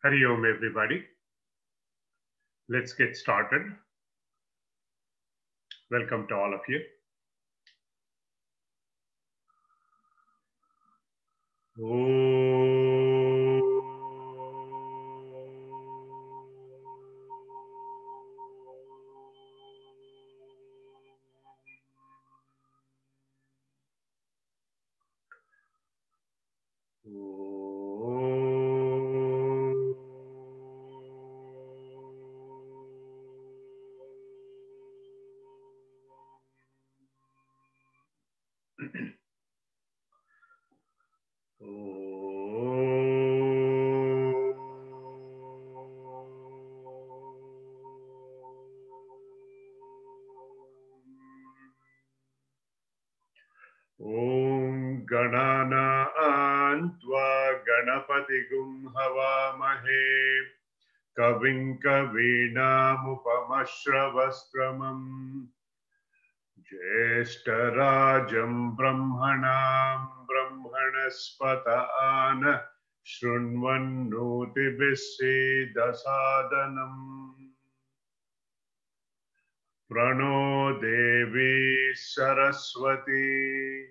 Hari Om, everybody. Let's get started. Welcome to all of you. Om Ganana Tva Ganapatigum Havamahe Kavim Kavinamupamashravastramam Jeshtarajam Brahmanam Brahmanaspatana Shrunvannuti Dasadanam Prano Devi Saraswati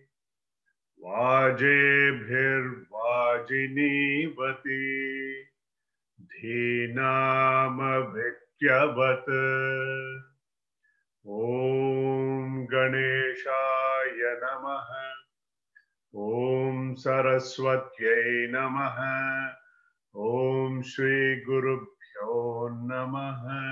Vajebhir Vajinivati Dhinama Vikyavat Om Ganeshaya Namaha Om Saraswatyai Namaha Om Shri Gurubhyo Namaha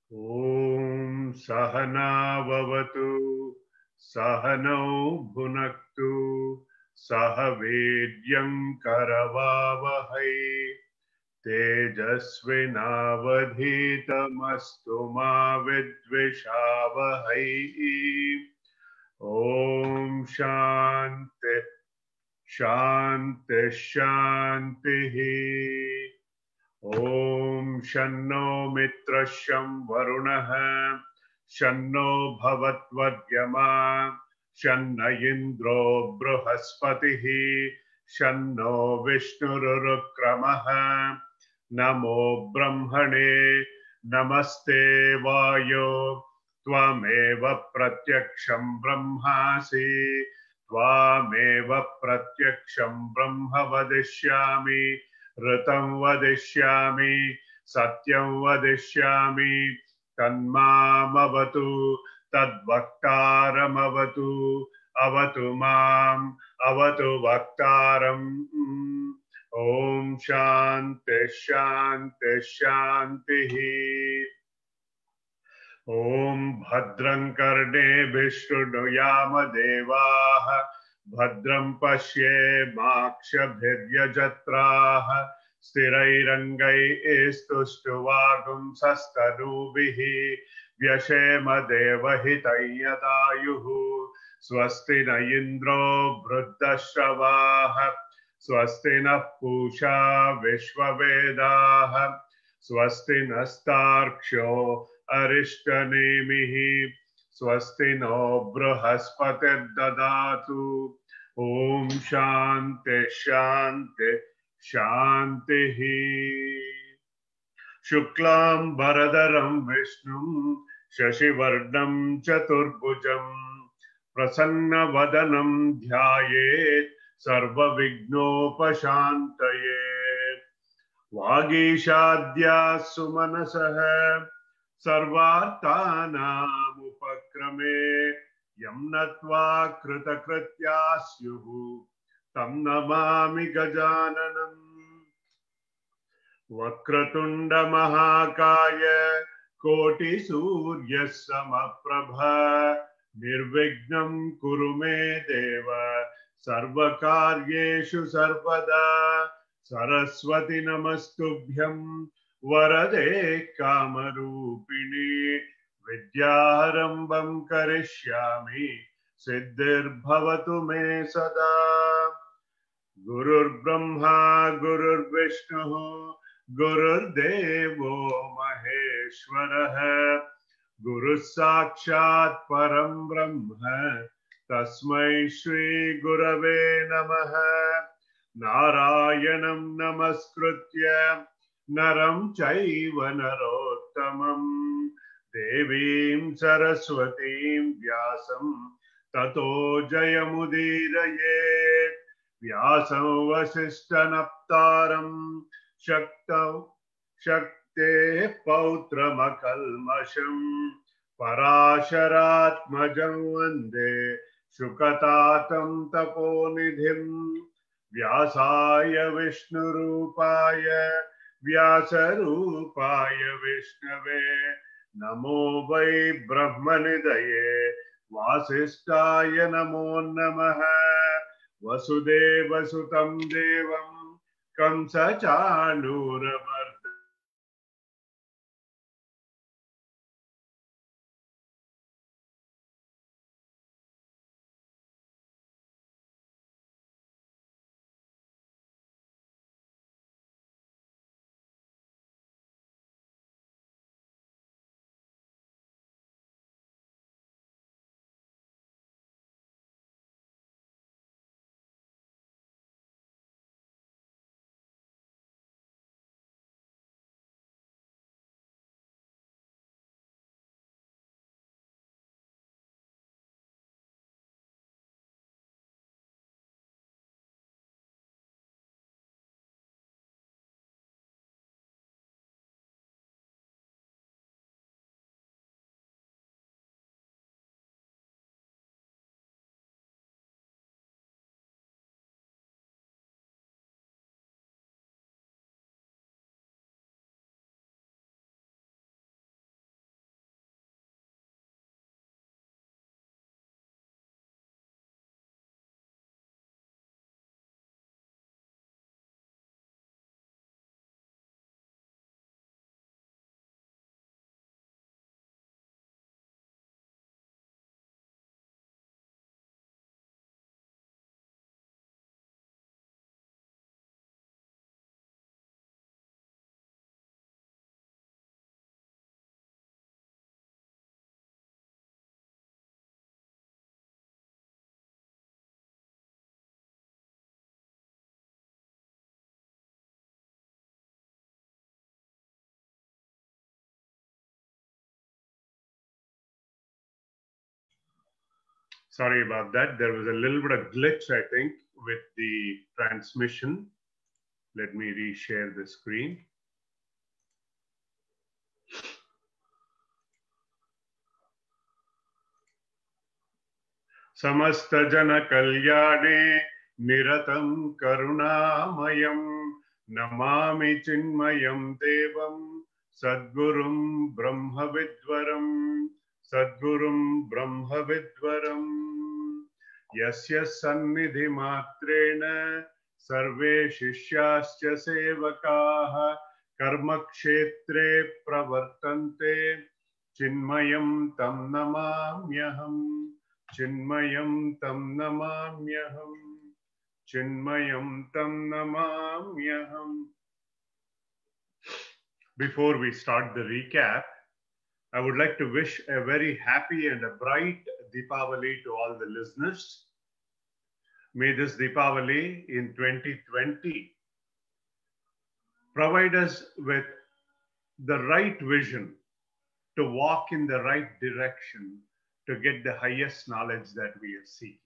Om Sahana Vavatu Sahanau Bhunaktu Sahavedyam Karavavahai Tejasvinavadhitamastu ma vidvishavahai Om Shanti Shanti Shanti Om Shanno Mitrasham Varunaha Shanno Bhavatvadyama Shanna Indro Bruhaspatihi Shanno Vishnurukramaha Namo Brahmane Namaste Vayo Tvameva Pratyaksham Brahmasi Tvameva Pratyaksham Brahma Vadishyami Ritam Vadishyami Satyam Vadishyami Tanmam Avatu Tadvaktaram Avatu Avatu Mam Avatu Vaktaram Om Shanti Shanti Shanti Om Bhadram Karne Vishnuyama Devaha Bhadram Pashye Makshabhiryajatraha Sthirairangai Istuštuvagum Sastanubihi Vyashema Devahitayadayuhu Swasti na Indro Vruddhashavaha Swasti na Pusha Vishwavedaha Swasti nastarksho Arishtanemihi Swasti no Bruhaspati Dadatu Om Shanti Shanti Shanti Shuklam Bharadaram Vishnum Shashivardam Chaturbhujam Prasanna Vadanam Dhyayet Sarva Vignopashantaye Vagishadya Sumanasaha Sarvartanam Upakrame Yamnatva Kritakrityasyuhu Tam Namami Gajananam Vakratunda Mahakaya Koti Surya Samaprabha Nirvignam Kurume Deva Sarvakaryeshu Sarvada Saraswati Namastubhyam Varade Kamarupini Vidyarambam Karishyami Siddhir Bhavatu Me Sada Gurur Brahma Gurur Vishnu Gurur Devo Maheshwaraha Guru Sakshat Param Brahma Tasmai Shri Gurave Namaha Narayanam namaskritya naram chaiva narottamam devim saraswatim vyasam tato jayamudiraye vyasam vasishtanaptaram shakte pautramakalmasham parasharatmajam vande shukatatam taponidhim Vyasaya Vishnurupaya Vyasarupaya Vishnave Namo Vai Brahmanidaye Vasistaya Namo Namaha Vasudeva Sutam Devam Kamsa Chanuravartam Sorry about that. There was a little bit of glitch, I think, with the transmission. Let me reshare the screen. Samasta Jana Kalyane Niratam Karunamayam Namami Chinmayam Devam Sadgurum Brahmavidvaram Sadgurum Brahmavidvaram Yasya Sannidhi Matrena Sarve Shishyascha Sevakaha Karma Kshetre Pravartante Chinmayam Tam Namamyaham Chinmayam Tam Namamyaham Chinmayam Tam Namamyaham. Before we start the recap, I would like to wish a very happy and a bright Deepavali to all the listeners. May this Deepavali in 2020 provide us with the right vision to walk in the right direction to get the highest knowledge that we are seeking.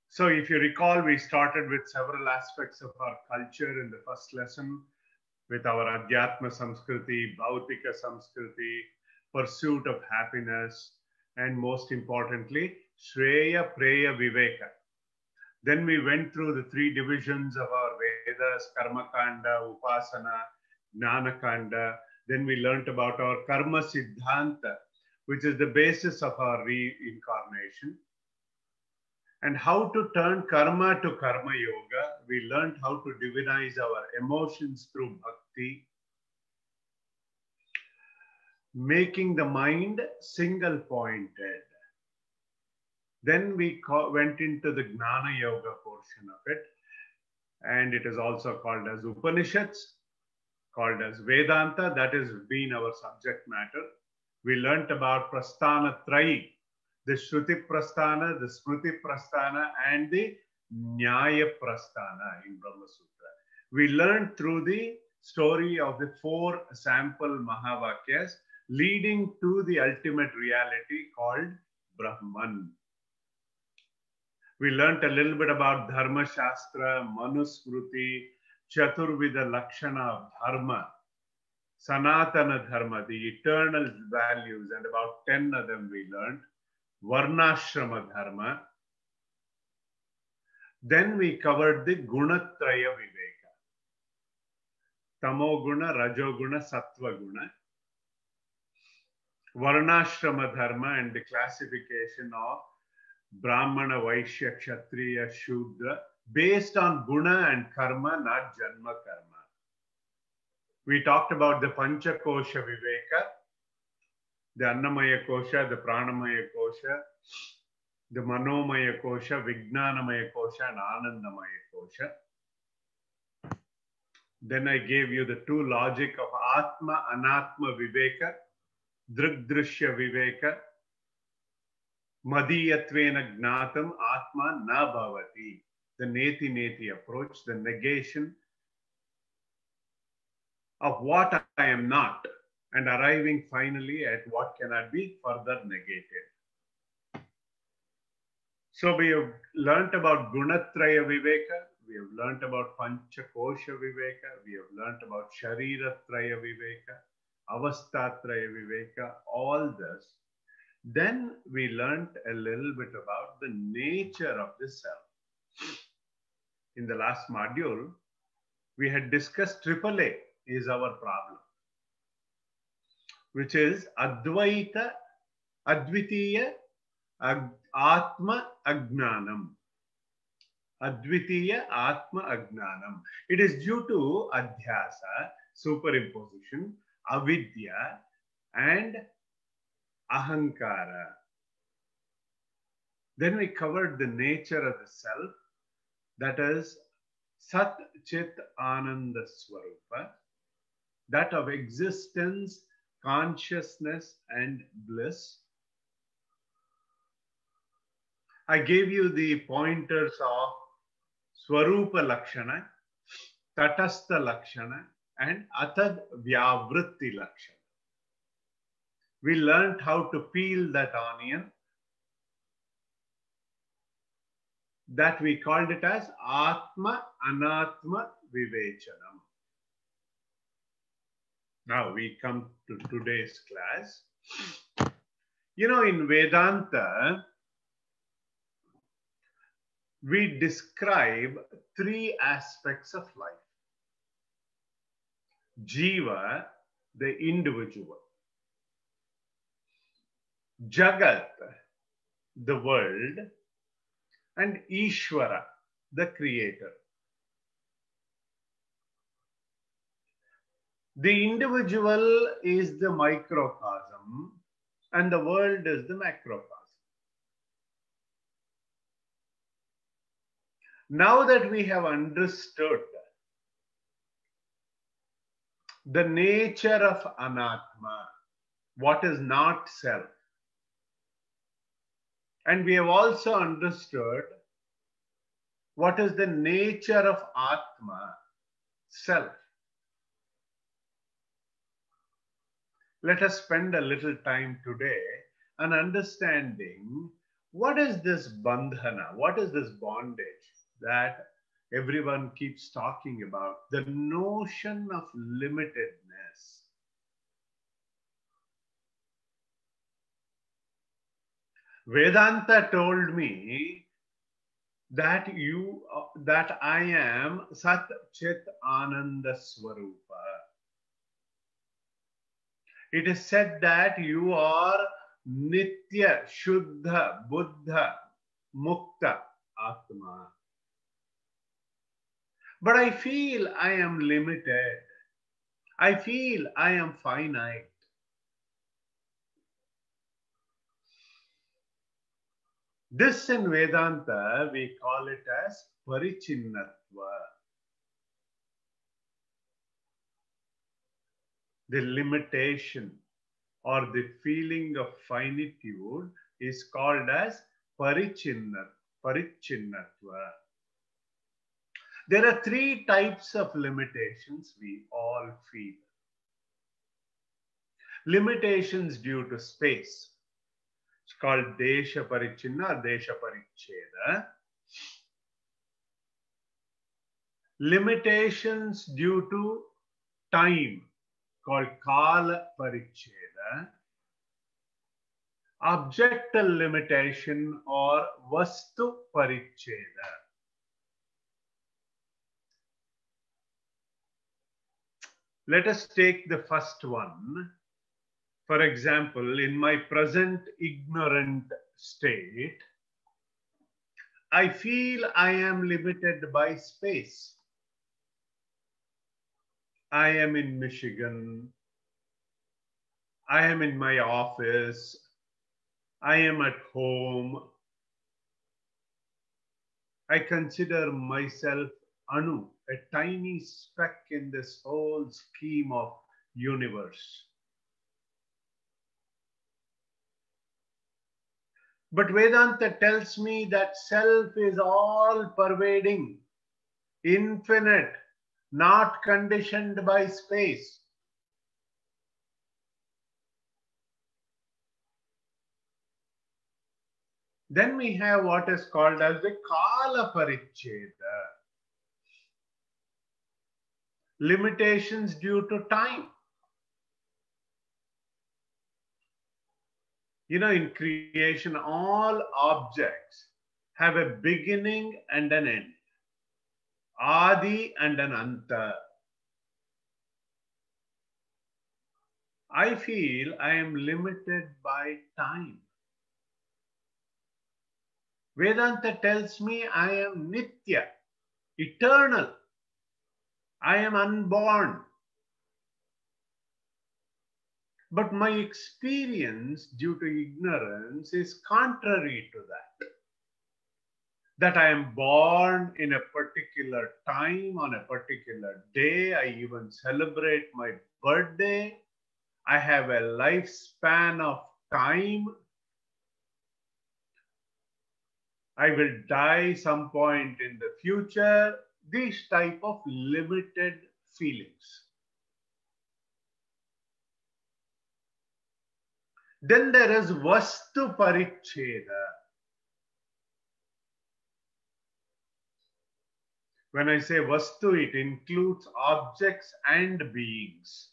So if you recall, we started with several aspects of our culture in the first lesson with our Adhyatma Samskriti, Bhautika Samskriti, pursuit of happiness, and most importantly, Shreya, Preya, Viveka. Then we went through the three divisions of our Vedas, Karma Kanda, Upasana, Jnana Kanda. Then we learnt about our Karma Siddhanta, which is the basis of our reincarnation. And how to turn karma to karma yoga. We learned how to divinize our emotions through bhakti, making the mind single pointed. Then we went into the Gnana Yoga portion of it, and it is also called as Upanishads, called as Vedanta. That has been our subject matter. We learnt about Prasthana Trayi, the Shruti Prasthana, the Smriti Prasthana, and the Nyaya Prasthana in Brahma Sutra. We learned through the story of the 4 sample Mahavakyas leading to the ultimate reality called Brahman. We learned a little bit about Dharma Shastra, Manusmriti, Chaturvida Lakshana of Dharma, Sanatana Dharma, the eternal values, and about 10 of them we learned. Varnashrama Dharma. Then we covered the Gunatraya Viveka. Tamoguna, Rajoguna, Sattvaguna. Varnashrama Dharma and the classification of Brahmana, Vaishya, Kshatriya, Shudra based on Guna and Karma, not Janma Karma. We talked about the Panchakosha Viveka, the Annamaya Kosha, the Pranamaya Kosha, the Manomaya Kosha, Vijnanamaya Kosha, and Anandamaya Kosha. Then I gave you the 2 logic of Atma, Anatma Viveka, Drigdrishya Viveka, Madiyatvena Gnatam, Atma Na Bhavati, the Neti Neti approach, the negation of what I am not, and arriving finally at what cannot be further negated. So we have learnt about Gunatraya Viveka, we have learnt about Panchakosha Viveka, we have learnt about Shariratraya Viveka, Avastatraya Viveka, all this. Then we learnt a little bit about the nature of the self. In the last module, we had discussed AAA is our problem, which is Advaita, Advitiya, Atma Agnanam. Advitiya Atma Agnanam. It is due to Adhyasa, superimposition, Avidya, and Ahankara. Then we covered the nature of the self, that is Sat Chit Ananda Swarupa, that of existence, consciousness, and bliss. I gave you the pointers of Swarupa Lakshana, Tatastha Lakshana, and Atad Vyavritti Lakshana. We learned how to peel that onion, that we called it as Atma Anatma Vivechanam. Now we come to today's class. You know, in Vedanta, we describe 3 aspects of life. Jiva, the individual. Jagat, the world. And Ishvara, the creator. The individual is the microcosm and the world is the macrocosm. Now that we have understood the nature of Anatma, what is not self, and we have also understood what is the nature of Atma, self. Let us spend a little time today on understanding what is this bandhana, what is this bondage that everyone keeps talking about, the notion of limitedness. Vedanta told me that I am Sat Chit Ananda Swarupa. It is said that you are Nitya, Shuddha, Buddha, Mukta, Atma. But I feel I am limited. I feel I am finite. This in Vedanta, we call it as Parichinnatva. The limitation or the feeling of finitude is called as Parichinnatva. There are three types of limitations we all feel. Limitations due to space. It's called Desha Parichinna or Desha Paricheda. Limitations due to time, called Kala Paricheda. Objectal limitation or Vastu Paricheda. Let us take the first one. For example, in my present ignorant state, I feel I am limited by space. I am in Michigan. I am in my office. I am at home. I consider myself Anu, a tiny speck in this whole scheme of universe. But Vedanta tells me that self is all pervading, infinite, not conditioned by space. Then we have what is called as the Kala Paricheda. Limitations due to time. You know, in creation, all objects have a beginning and an end. Adi and an Anta. I feel I am limited by time. Vedanta tells me I am Nitya, eternal. I am unborn. But my experience due to ignorance is contrary to that. That I am born in a particular time, on a particular day. I even celebrate my birthday. I have a lifespan of time. I will die some point in the future. These type of limited feelings. Then there is Vastu Paricheda. When I say Vastu, it includes objects and beings.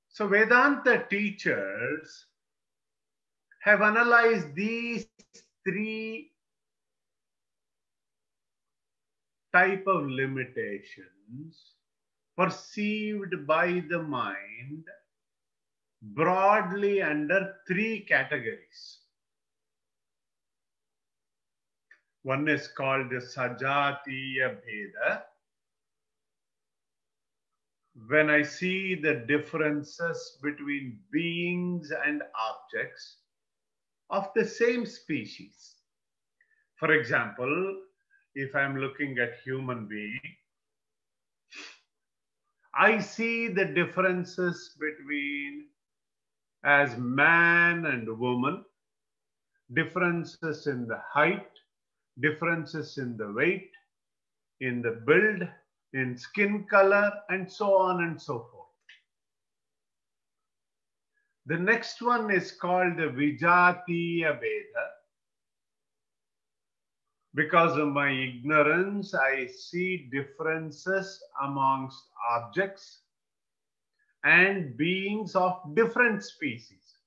So Vedanta teachers have analyzed these three type of limitations perceived by the mind broadly under three categories. One is called the Sajatiya Bheda. When I see the differences between beings and objects of the same species. For example, if I'm looking at human being, I see the differences between as man and woman, differences in the height, differences in the weight, in the build, in skin color, and so on and so forth. The next one is called the Vijatiya Veda. Because of my ignorance, I see differences amongst objects and beings of different species.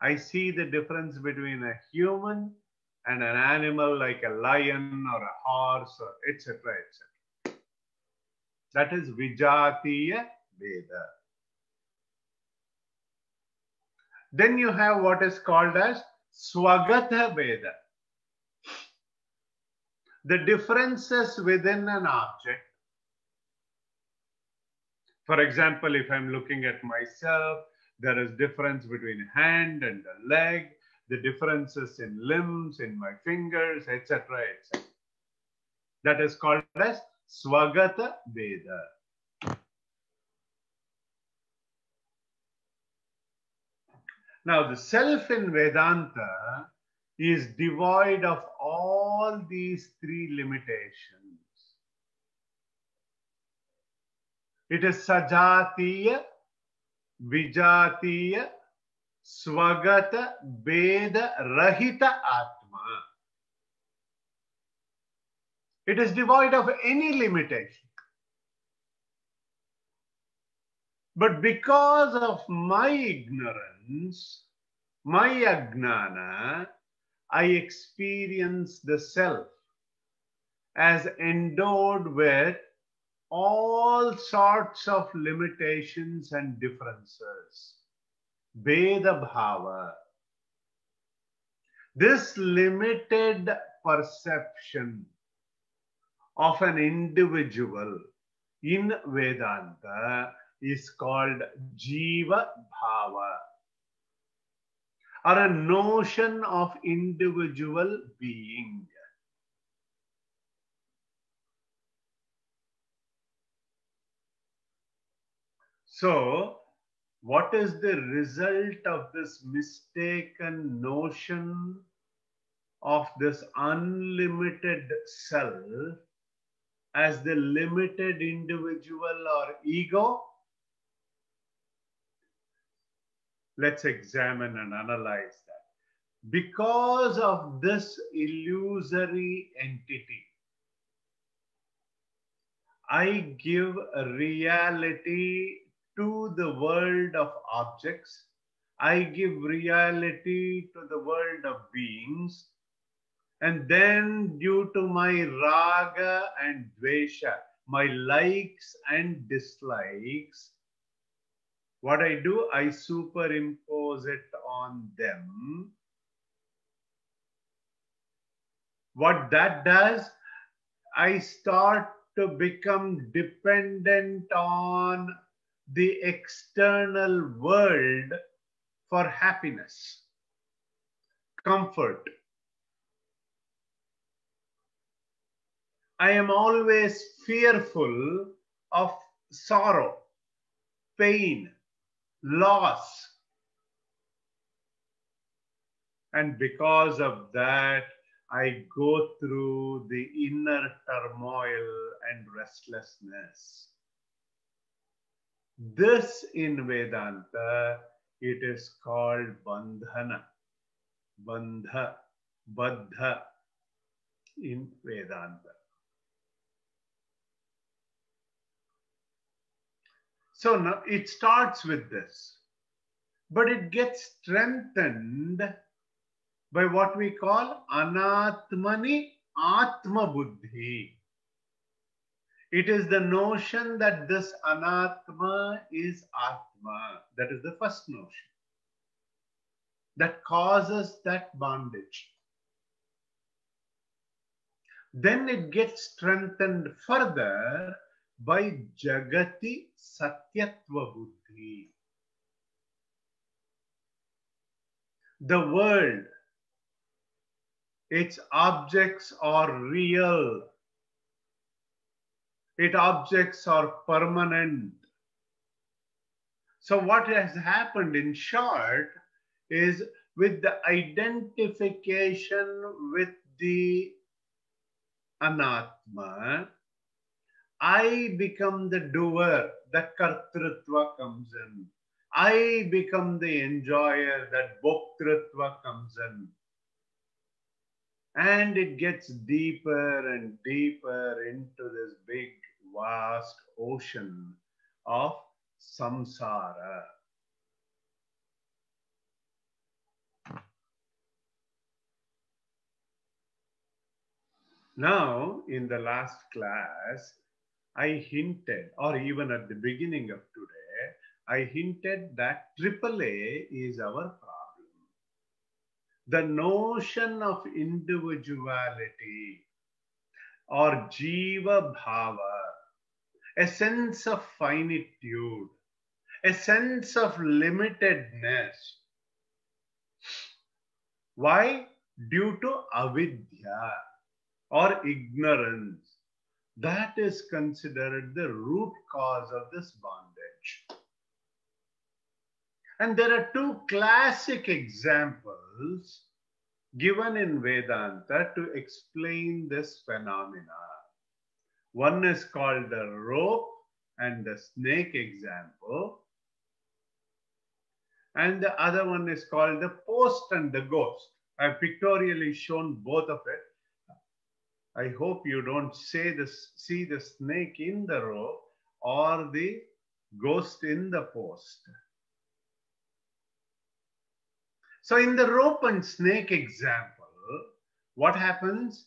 I see the difference between a human and an animal like a lion or a horse, or etc., etc. That is Vijatiya Veda. Then you have what is called as Swagata Veda. The differences within an object. For example, if I'm looking at myself, there is difference between a hand and a leg, the differences in limbs, in my fingers, etc., etc. That is called as Swagata Veda. Now, the self in Vedanta is devoid of all these three limitations. It is Sajatiya, Vijatiya, Swagata, Veda, Rahita Atma. It is devoid of any limitation. But because of my ignorance, my ajnana, I experience the self as endowed with all sorts of limitations and differences. Veda Bhava. This limited perception of an individual in Vedanta is called Jiva Bhava, or a notion of individual being. So, what is the result of this mistaken notion of this unlimited self as the limited individual or ego? Let's examine and analyze that. Because of this illusory entity, I give a reality to the world of objects. I give reality to the world of beings. And then due to my raga and dvesha, my likes and dislikes, what I do, I superimpose it on them. What that does, I start to become dependent on the external world for happiness, comfort. I am always fearful of sorrow, pain, loss. And because of that, I go through the inner turmoil and restlessness. This in Vedanta, it is called bandhana, bandha, baddha in Vedanta. So now it starts with this, but it gets strengthened by what we call anatmani atma buddhi. It is the notion that this anatma is atma. That is the first notion that causes that bondage. Then it gets strengthened further by jagati satyatva buddhi. The world, its objects are real. Its objects are permanent. So what has happened in short is, with the identification with the anatma, I become the doer, the kartrutva comes in. I become the enjoyer, that bhoktrutva comes in. And it gets deeper and deeper into this big, vast ocean of samsara. Now, in the last class, I hinted, or even at the beginning of today, I hinted that AAA is our problem. The notion of individuality or jiva bhava, a sense of finitude, a sense of limitedness. Why? Due to avidya or ignorance. That is considered the root cause of this bondage. And there are two classic examples given in Vedanta to explain this phenomena. One is called the rope and the snake example. And the other one is called the post and the ghost. I've pictorially shown both of it. I hope you don't see the snake in the rope or the ghost in the post. So in the rope and snake example, what happens?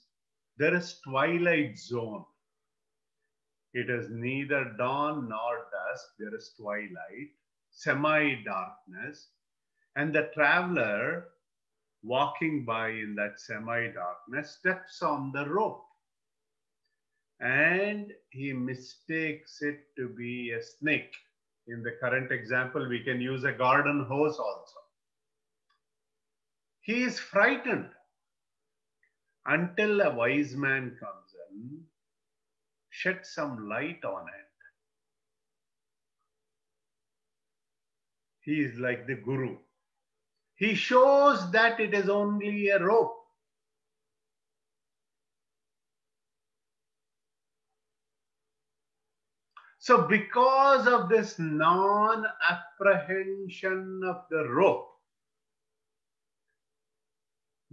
There is twilight zone. It is neither dawn nor dusk. There is twilight, semi-darkness. And the traveler walking by in that semi-darkness steps on the rope. And he mistakes it to be a snake. In the current example, we can use a garden hose also. He is frightened until a wise man comes in, sheds some light on it. He is like the guru. He shows that it is only a rope. So because of this non-apprehension of the rope,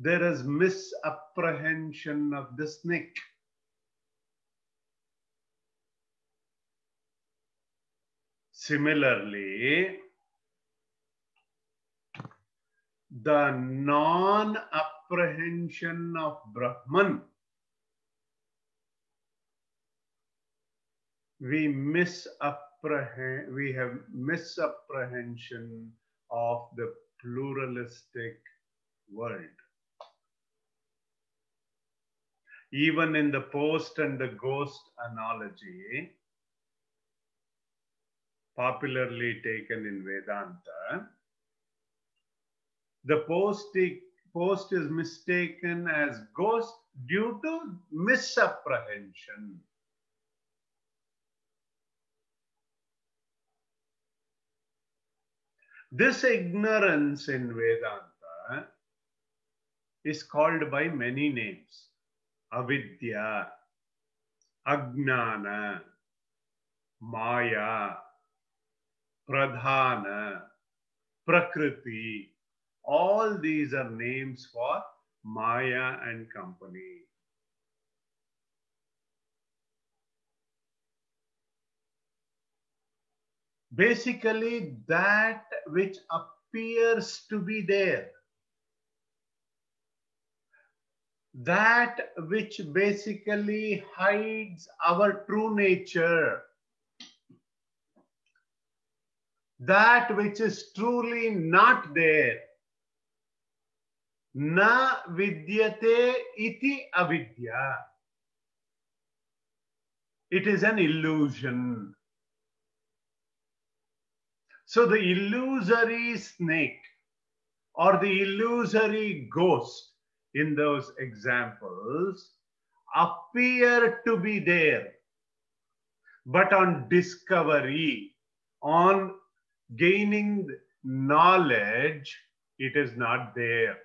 there is misapprehension of the snake. Similarly, the non-apprehension of Brahman, we have misapprehension of the pluralistic world. Even in the post and the ghost analogy, popularly taken in Vedanta, the post is mistaken as ghost due to misapprehension. This ignorance in Vedanta is called by many names. Avidya, Ajnana, Maya, Pradhana, Prakriti. All these are names for Maya and company. Basically, that which appears to be there, that which basically hides our true nature, that which is truly not there. Na vidyate iti avidya. It is an illusion. So the illusory snake or the illusory ghost in those examples appear to be there. But on discovery, on gaining knowledge, it is not there.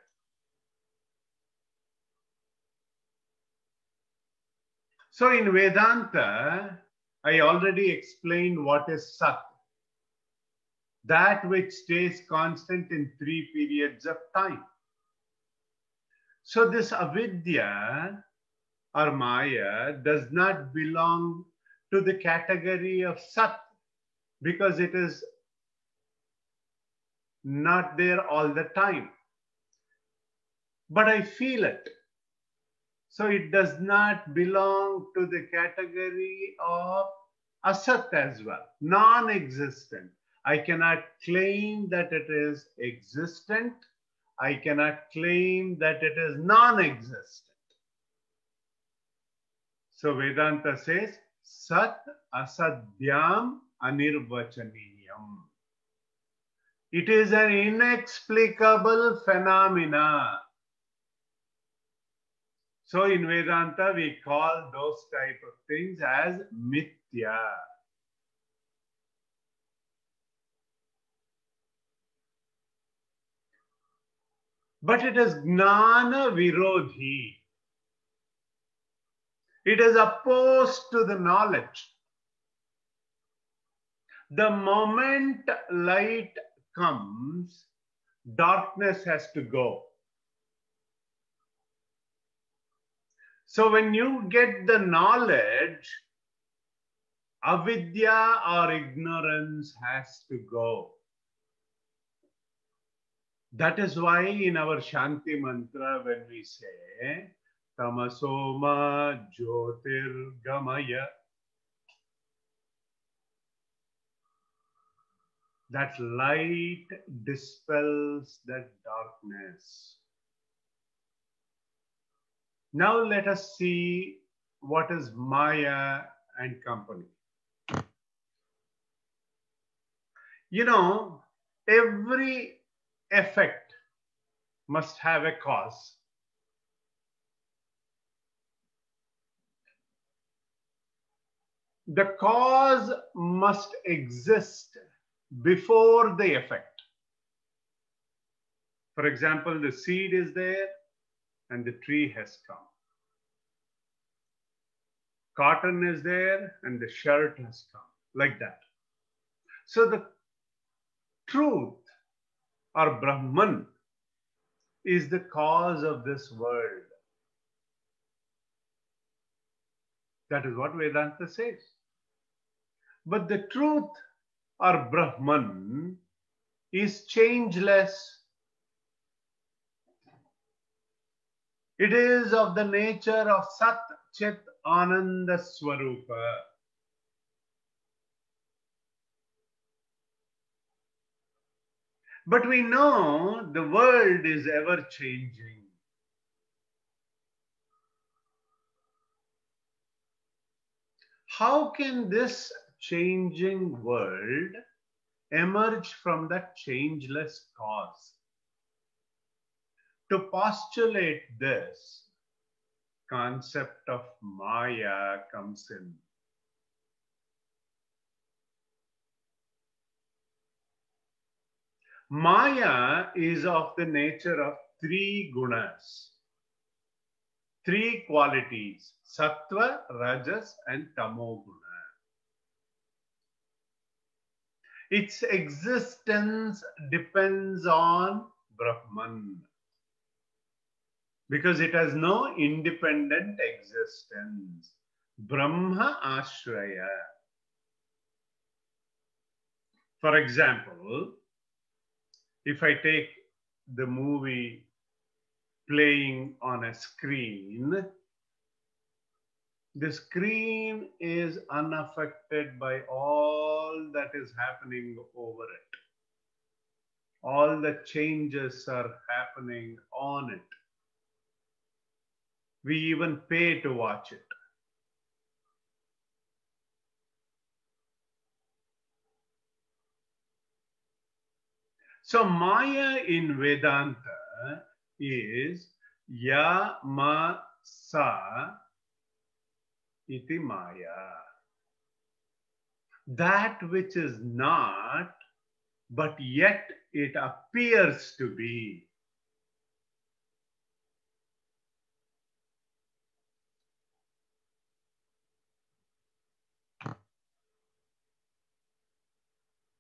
So in Vedanta, I already explained what is Sat. That which stays constant in 3 periods of time. So this avidya or Maya does not belong to the category of Sat because it is not there all the time. But I feel it. So it does not belong to the category of Asat as well, non-existent. I cannot claim that it is existent. I cannot claim that it is non-existent. So Vedanta says, Sat asadhyam anirvachaniyam. It is an inexplicable phenomena. So in Vedanta, we call those type of things as mithya. But it is Gnana Virodhi. It is opposed to the knowledge. The moment light comes, darkness has to go. So when you get the knowledge, avidya or ignorance has to go. That is why in our Shanti mantra, when we say, Tamasoma Jyotirgamaya, that light dispels that darkness. Now let us see what is Maya and company. You know, every effect must have a cause. The cause must exist before the effect. For example, the seed is there and the tree has come. Cotton is there and the shirt has come, like that. So the truth or Brahman is the cause of this world. That is what Vedanta says. But the truth or Brahman is changeless. It is of the nature of Sat Chit Ananda Swarupa. But we know the world is ever changing. How can this changing world emerge from that changeless cause? To postulate this, concept of Maya comes in. Maya is of the nature of three gunas, three qualities, sattva, rajas, and tamoguna. Its existence depends on Brahman because it has no independent existence. Brahma Ashraya. For example, if I take the movie playing on a screen, the screen is unaffected by all that is happening over it. All the changes are happening on it. We even pay to watch it. So Maya in Vedanta is ya ma sa iti Maya. That which is not, but yet it appears to be.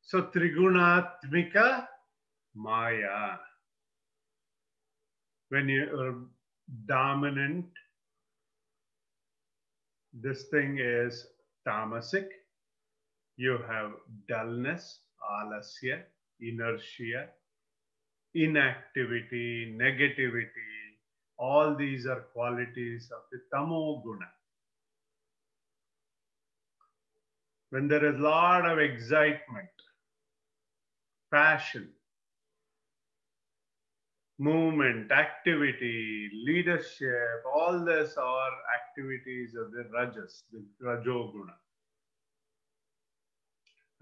So Trigunatmika Maya. When you are dominant, this thing is tamasic. You have dullness, alasya, inertia, inactivity, negativity. All these are qualities of the tamo guna. When there is a lot of excitement, passion, movement, activity, leadership, all this are activities of the rajas, the rajoguna.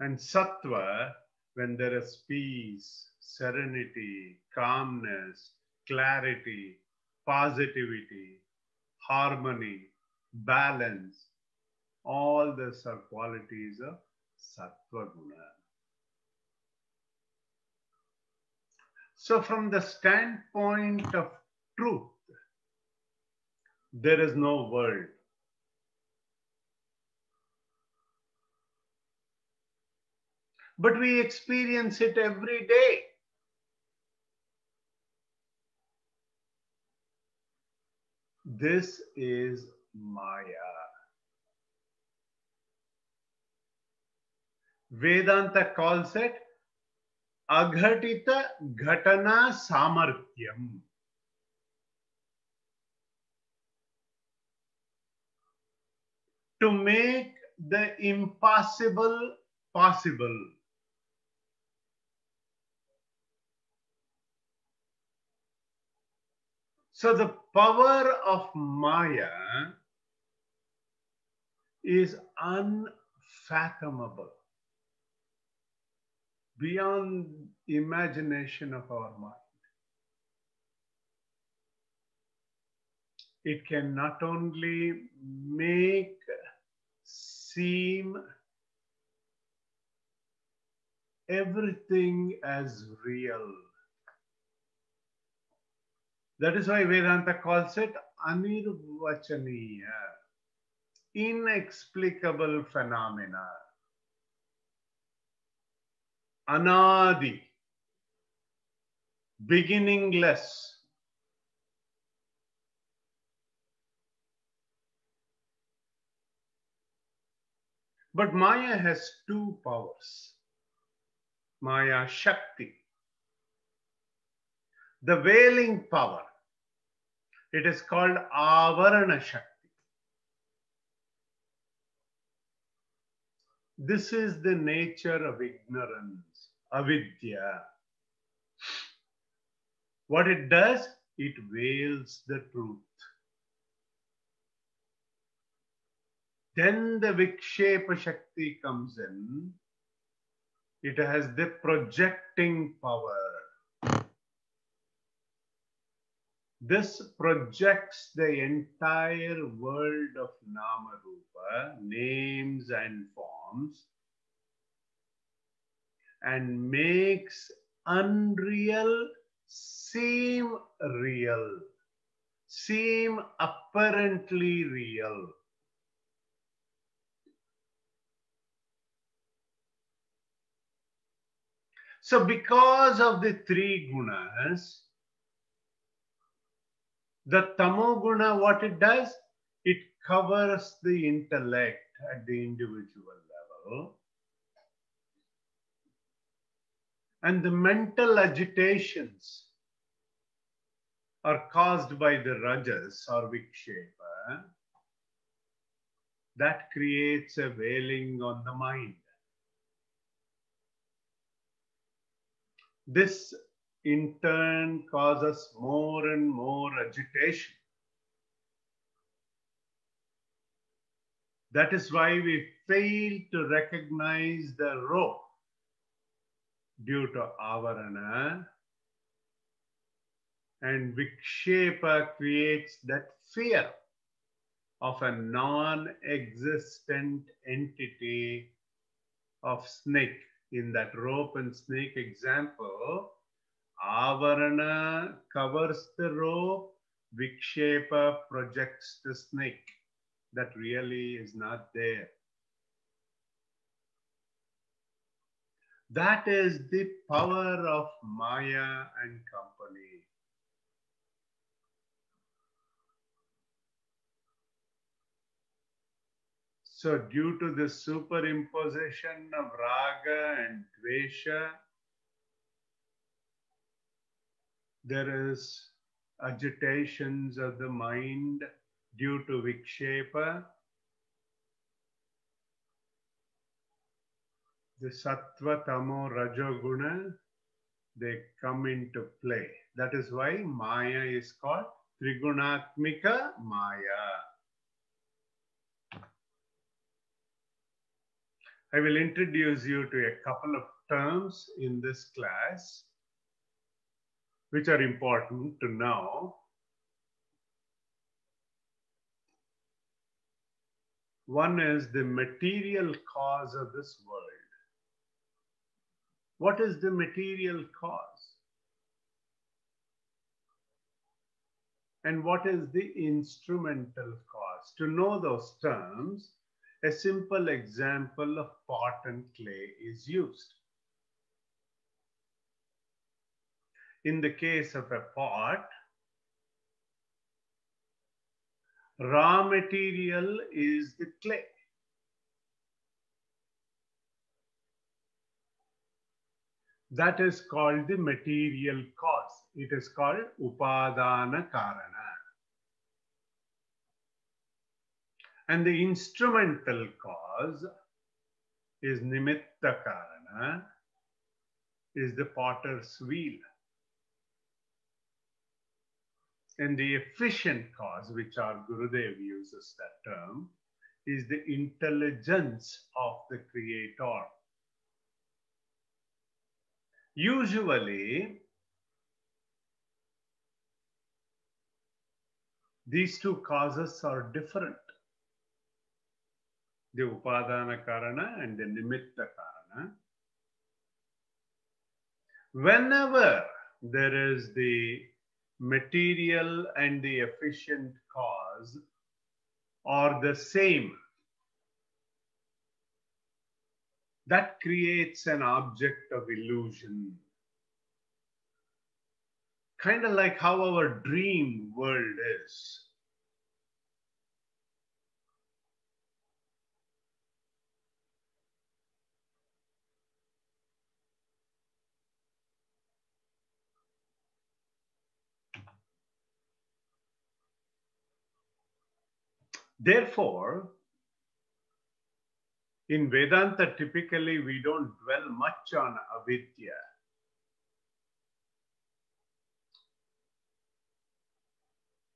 And sattva, when there is peace, serenity, calmness, clarity, positivity, harmony, balance, all these are qualities of sattva guna. So from the standpoint of truth, there is no world. But we experience it every day. This is Maya. Vedanta calls it Aghatita Ghatana Samarthyam. To make the impossible possible. So the power of Maya is unfathomable, beyond imagination of our mind. It can not only make seem everything as real. That is why Vedanta calls it anirvachaniya, inexplicable phenomena, anadi, beginningless. But Maya has two powers. Maya Shakti, the veiling power. It is called Avarana Shakti. This is the nature of ignorance, avidya. What it does, it veils the truth. Then the Vikshepa Shakti comes in. It has the projecting power. This projects the entire world of Nama Rupa, names and forms, and makes unreal seem real, seem apparently real. So because of the three gunas, the tamoguna, what it does, it covers the intellect at the individual level. And the mental agitations are caused by the rajas or vikshepa. That creates a veiling on the mind. This in turn causes more and more agitation. That is why we fail to recognize the rope due to avarana, and vikshepa creates that fear of a non-existent entity of snake. In that rope and snake example, avarana covers the rope, vikshepa projects the snake. That really is not there. That is the power of Maya and company. So due to the superimposition of raga and dvesha, there is agitations of the mind due to vikshepa. The sattva, tamo, rajoguna, they come into play. That is why Maya is called Trigunatmika Maya. I will introduce you to a couple of terms in this class which are important to know. One is the material cause of this world. What is the material cause? and what is the instrumental cause. To know those terms, a simple example of pot and clay is used. In the case of a pot, raw material is the clay. That is called the material cause. It is called upadana karana. And the instrumental cause is nimitta karana, is the potter's wheel. And the efficient cause, which our Gurudev uses that term, is the intelligence of the creator. Usually, these two causes are different. The upadana karana and the nimitta karana. Whenever there is the material and the efficient cause are the same, that creates an object of illusion. Kind of like how our dream world is. Therefore, in Vedanta, typically we don't dwell much on avidya.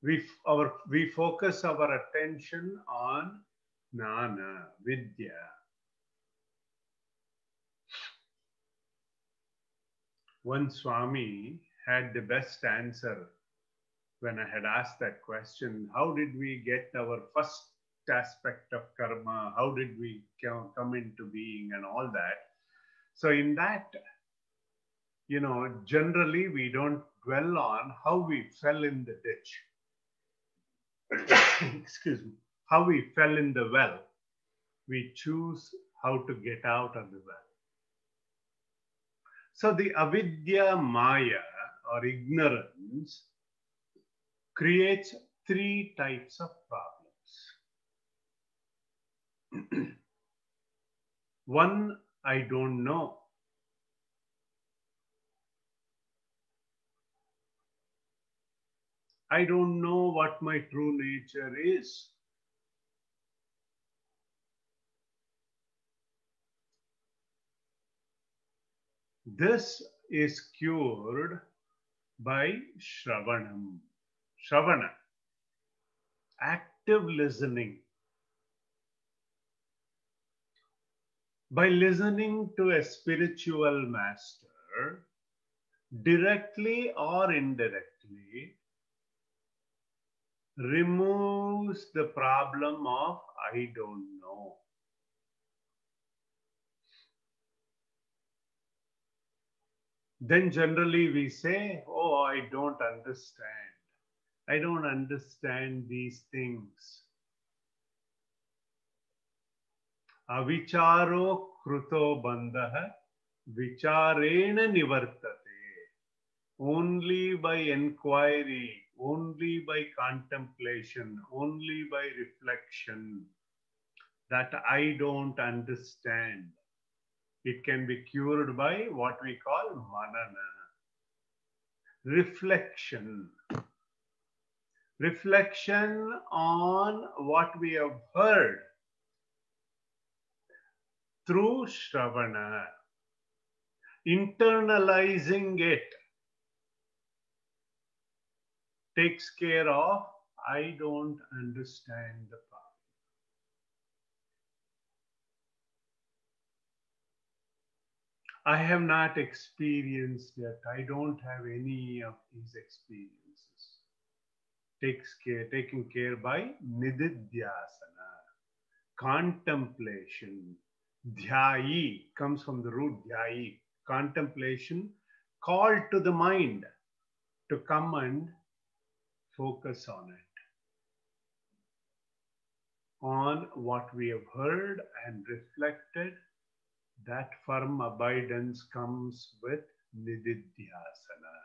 We focus our attention on jnana, vidya. One Swami had the best answer when I had asked that question. How did we get our first aspect of karma? How did we come into being and all that? So in that, generally we don't dwell on how we fell in the ditch. Excuse me. How we fell in the well. We choose how to get out of the well. So the avidya maya or ignorance creates three types of problems. One, I don't know. I don't know what my true nature is. This is cured by Shravanam. Shravana, active listening. By listening to a spiritual master, directly or indirectly, removes the problem of I don't know. Then generally we say, oh, I don't understand. I don't understand these things. Avicharo kruto bandha vicharena nivartate. Only by inquiry, only by contemplation, only by reflection, that I don't understand. It can be cured by what we call manana. Reflection. Reflection on what we have heard through Shravana. Internalizing it takes care of I don't understand the problem. I have not experienced yet. I don't have any of these experiences. Taken care by nididhyasana, contemplation. Dhyayi comes from the root dhyayi, contemplation, called to the mind to come and focus on it, on what we have heard and reflected. That firm abidance comes with nididhyasana.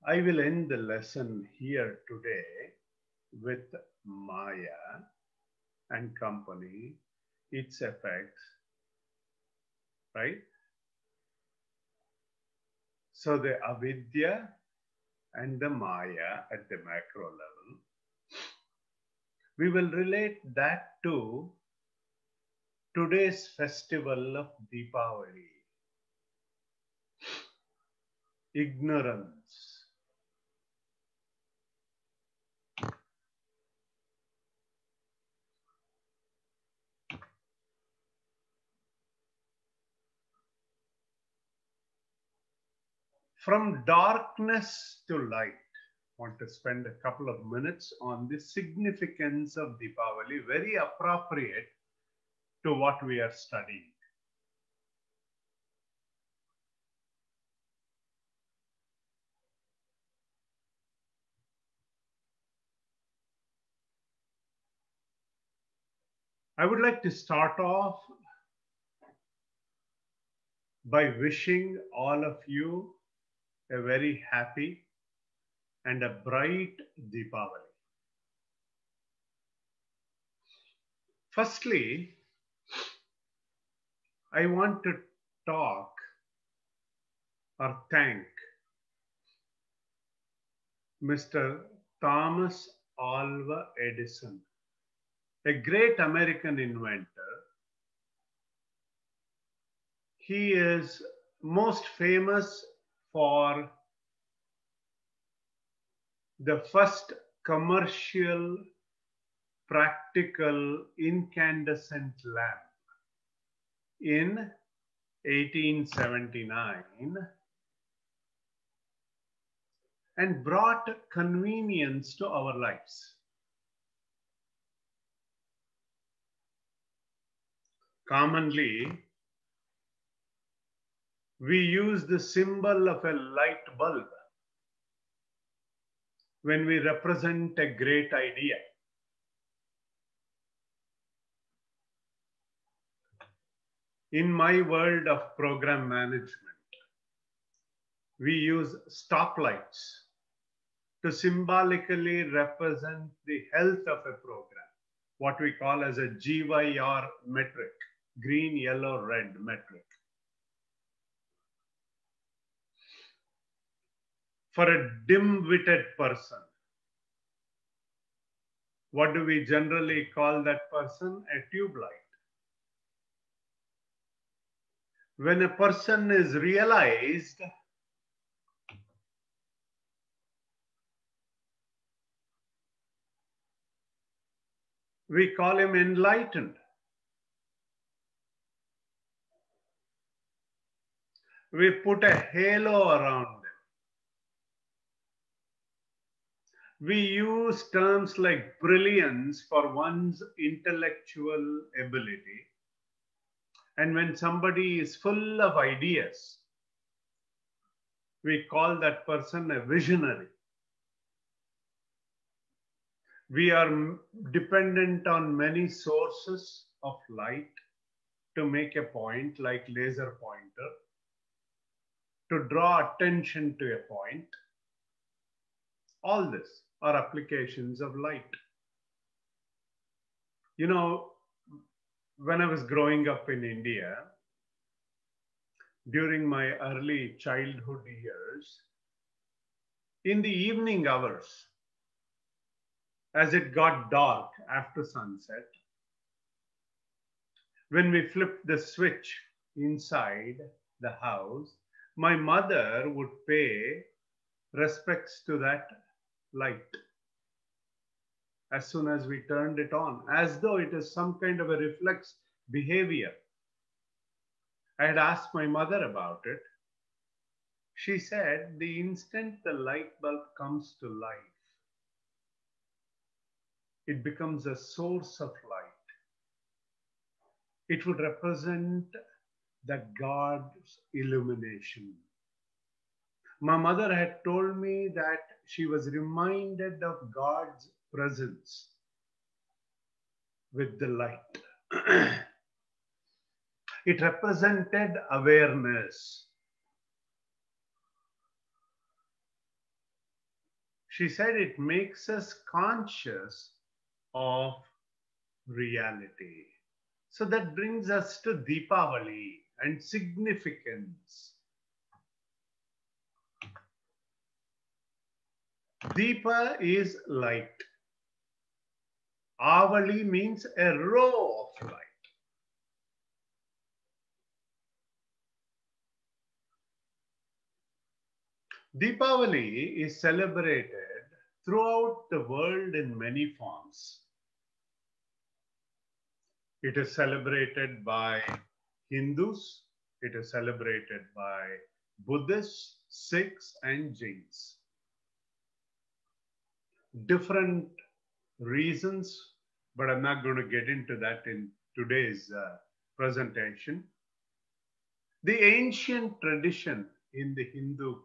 I will end the lesson here today with Maya and company, its effects, right? So the avidya and the Maya at the macro level, we will relate that to today's festival of Deepavali. Ignorance. From darkness to light. I want to spend a couple of minutes on the significance of Deepavali, very appropriate to what we are studying. I would like to start off by wishing all of you a very happy and a bright Deepavali. Firstly, I want to talk or thank Mr. Thomas Alva Edison, a great American inventor. He is most famous for the first commercial practical incandescent lamp in 1879 and brought convenience to our lives. Commonly, we use the symbol of a light bulb when we represent a great idea. In my world of program management, we use stoplights to symbolically represent the health of a program, what we call as a GYR metric, green, yellow, red metric. For a dim-witted person, what do we generally call that person? A tube light. When a person is realized, we call him enlightened. We put a halo around them. We use terms like brilliance for one's intellectual ability. And when somebody is full of ideas, we call that person a visionary. We are dependent on many sources of light to make a point, like laser pointer, to draw attention to a point. All this are applications of light. You know, when I was growing up in India, during my early childhood years, in the evening hours, as it got dark after sunset, when we flipped the switch inside the house, my mother would pay respects to that light as soon as we turned it on, as though it is some kind of a reflex behavior. I had asked my mother about it. She said, the instant the light bulb comes to life, it becomes a source of light. It would represent that God's illumination. My mother had told me that she was reminded of God's presence with the light. It represented awareness. She said it makes us conscious of reality. So that brings us to Deepavali and significance. Deepa is light. Avali means a row of light. Deepavali is celebrated throughout the world in many forms. It is celebrated by Hindus, it is celebrated by Buddhists, Sikhs, and Jains. Different reasons, but I'm not going to get into that in today's presentation. The ancient tradition in the Hindu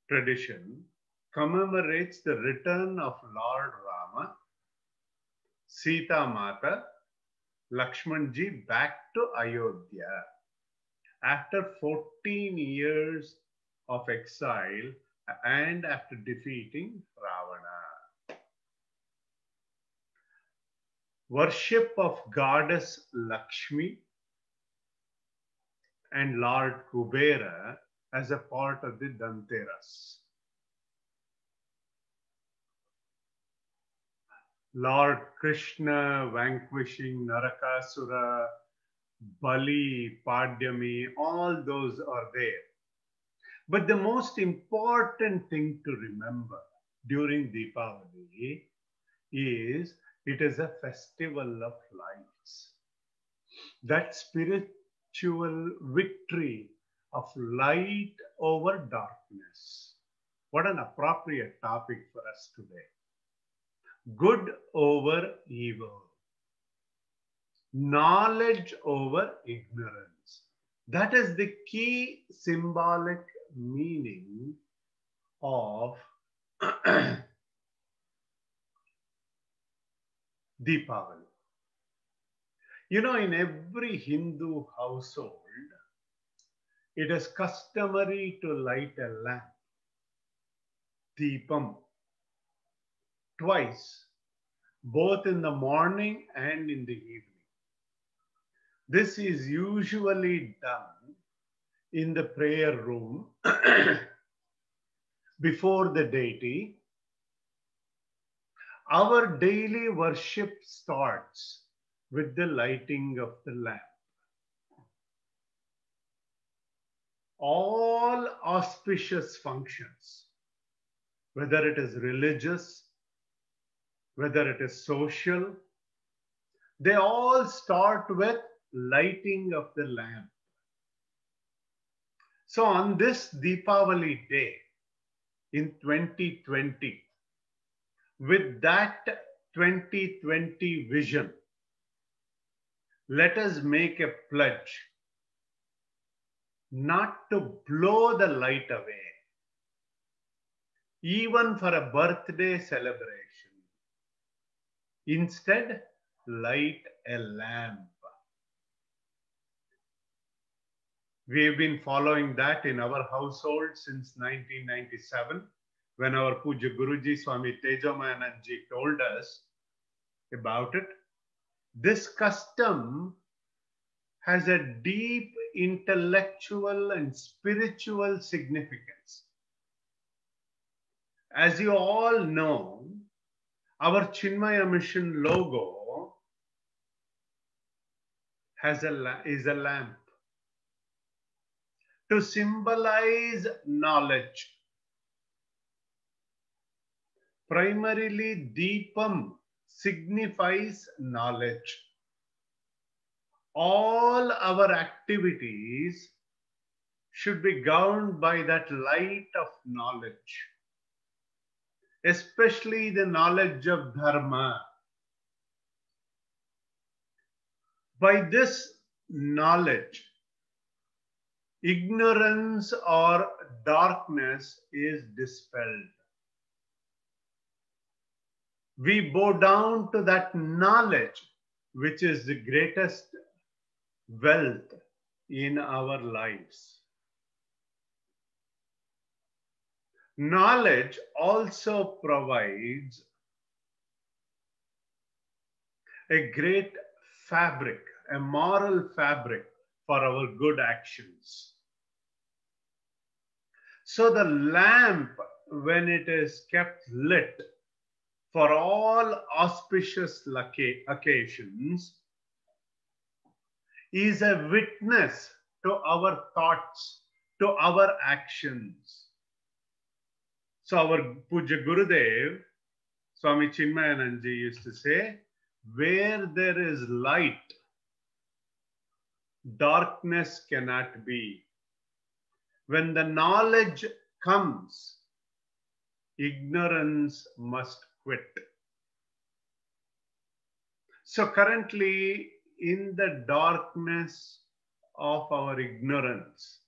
tradition commemorates the return of Lord Rama, Sita Mata, Lakshmanji back to Ayodhya after 14 years of exile and after defeating Ravana. Worship of goddess Lakshmi and Lord Kubera as a part of the Dhanteras. Lord Krishna vanquishing Narakasura, Bali, Padyami, all those are there. But the most important thing to remember during Deepavali is it is a festival of lights. That spiritual victory of light over darkness. What an appropriate topic for us today. Good over evil. Knowledge over ignorance. That is the key symbolic meaning of Deepavali. You know, in every Hindu household, it is customary to light a lamp, Deepam, twice, both in the morning and in the evening. This is usually done in the prayer room before the deity. Our daily worship starts with the lighting of the lamp. All auspicious functions, whether it is religious, whether it is social, they all start with lighting of the lamp. So on this Deepavali day in 2020, with that 2020 vision, let us make a pledge not to blow the light away, even for a birthday celebration. Instead, light a lamp. We have been following that in our household since 1997, when our Puja Guruji Swami Tejomayananji told us about it. This custom has a deep intellectual and spiritual significance. As you all know, our Chinmaya Mission logo is a lamp to symbolize knowledge. Primarily, Deepam signifies knowledge. All our activities should be governed by that light of knowledge, especially the knowledge of Dharma. By this knowledge, ignorance or darkness is dispelled. We bow down to that knowledge, which is the greatest wealth in our lives. Knowledge also provides a great fabric, a moral fabric for our good actions. So the lamp, when it is kept lit for all auspicious occasions, is a witness to our thoughts, to our actions. So our Puja Gurudev, Swami Chinmayananji used to say, where there is light, darkness cannot be. When the knowledge comes, ignorance must quit. So currently, in the darkness of our ignorance,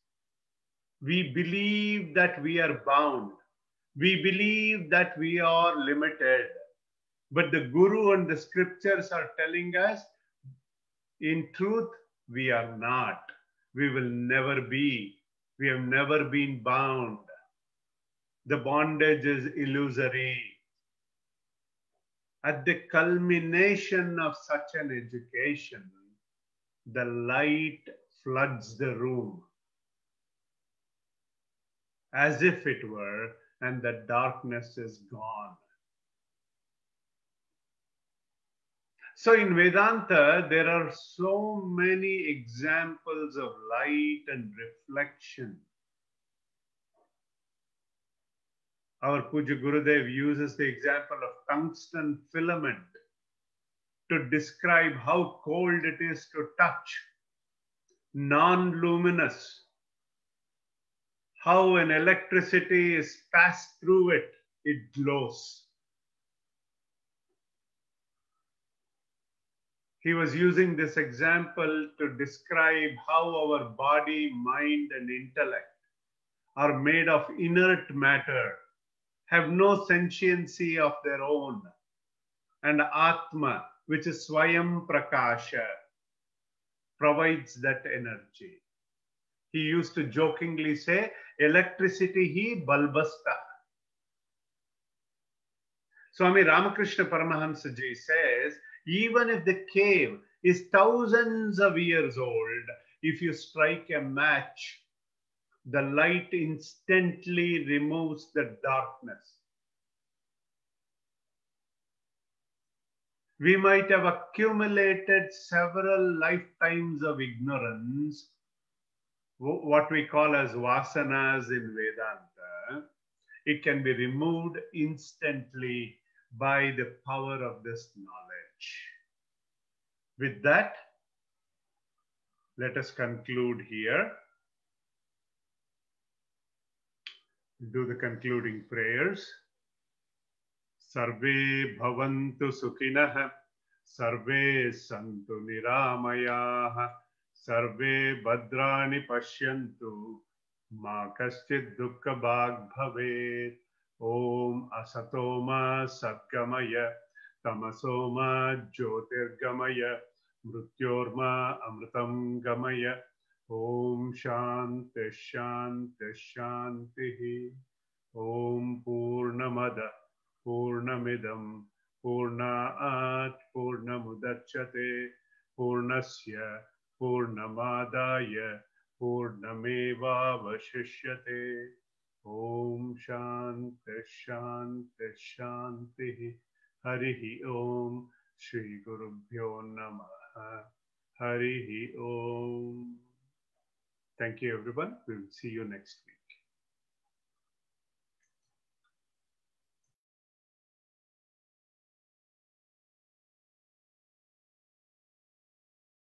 we believe that we are bound. We believe that we are limited. But the Guru and the scriptures are telling us, in truth, we are not. We will never be. We have never been bound. The bondage is illusory. At the culmination of such an education, the light floods the room as if it were, and the darkness is gone. So in Vedanta, there are so many examples of light and reflection. Our Puja Gurudev uses the example of tungsten filament to describe how cold it is to touch, non-luminous, how when electricity is passed through it, it glows. He was using this example to describe how our body, mind, and intellect are made of inert matter, have no sentiency of their own, and Atma, which is Swayam Prakasha, provides that energy. He used to jokingly say, electricity hi balbasta. Swami Ramakrishna Paramahamsa Ji says, even if the cave is thousands of years old, if you strike a match, the light instantly removes the darkness. We might have accumulated several lifetimes of ignorance, what we call as vasanas in Vedanta. It can be removed instantly by the power of this knowledge. With that, let us conclude here. Do the concluding prayers. Sarve bhavantu sukhinah, sarve santu niramayah, sarve bhadrani pashyantu, ma kaschid dukkha bhag bhavet. Om asatoma sadgamaya, tamasoma jyotirgamaya, mrityorma amritam gamaya. Om shanti shanti shanti. Om purnamada purnamidam purnaat purnamudachyate purnasya purnamadaya purnameva vashishyate. Om shanti shanti shanti. Harihi Om. Shri Gurubhyo Namaha. Harihi Om. Thank you, everyone. We will see you next week.